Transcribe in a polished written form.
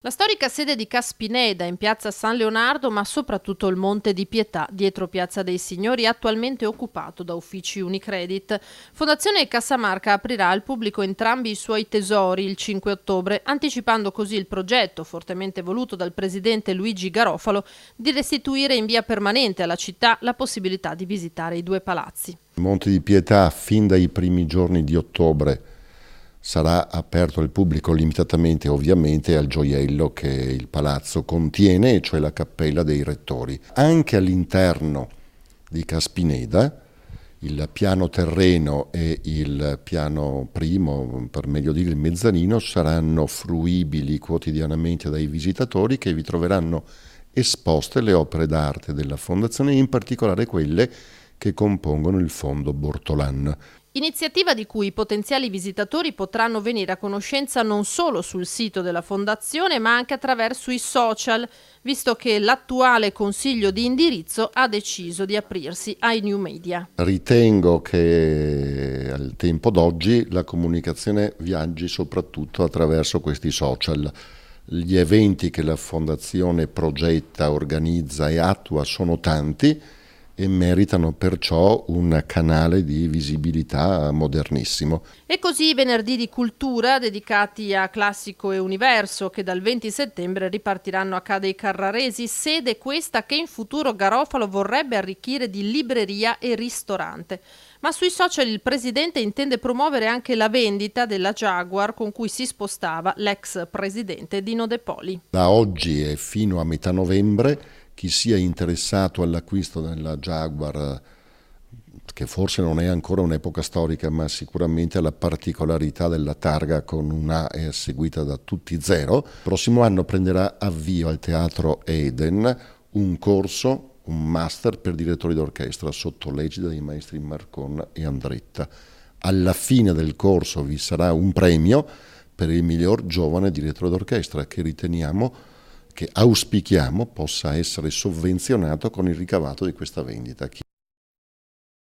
La storica sede di Caspineda in piazza San Leonardo, ma soprattutto il Monte di Pietà dietro Piazza dei Signori, attualmente occupato da uffici Unicredit. Fondazione Cassamarca aprirà al pubblico entrambi i suoi tesori il 5 ottobre, anticipando così il progetto, fortemente voluto dal presidente Luigi Garofalo, di restituire in via permanente alla città la possibilità di visitare i due palazzi. Il Monte di Pietà, fin dai primi giorni di ottobre, sarà aperto al pubblico limitatamente ovviamente al gioiello che il palazzo contiene, cioè la cappella dei rettori. Anche all'interno di Caspineda il piano terreno e il piano primo, per meglio dire il mezzanino, saranno fruibili quotidianamente dai visitatori che vi troveranno esposte le opere d'arte della Fondazione, in particolare quelle che compongono il fondo Bortolan. Iniziativa di cui i potenziali visitatori potranno venire a conoscenza non solo sul sito della Fondazione, ma anche attraverso i social, visto che l'attuale consiglio di indirizzo ha deciso di aprirsi ai new media. Ritengo che al tempo d'oggi la comunicazione viaggi soprattutto attraverso questi social. Gli eventi che la Fondazione progetta, organizza e attua sono tanti e meritano perciò un canale di visibilità modernissimo. E così i venerdì di cultura dedicati a Classico e Universo, che dal 20 settembre ripartiranno a Ca' dei Carraresi, sede questa che in futuro Garofalo vorrebbe arricchire di libreria e ristorante. Ma sui social il presidente intende promuovere anche la vendita della Jaguar con cui si spostava l'ex presidente Dino De Poli. Da oggi e fino a metà novembre chi sia interessato all'acquisto della Jaguar, che forse non è ancora un'epoca storica, ma sicuramente alla particolarità della targa con una A seguita da tutti 0, prossimo anno prenderà avvio al Teatro Eden un corso, un master per direttori d'orchestra sotto l'egida dei maestri Marcon e Andretta. Alla fine del corso vi sarà un premio per il miglior giovane direttore d'orchestra che auspichiamo possa essere sovvenzionato con il ricavato di questa vendita.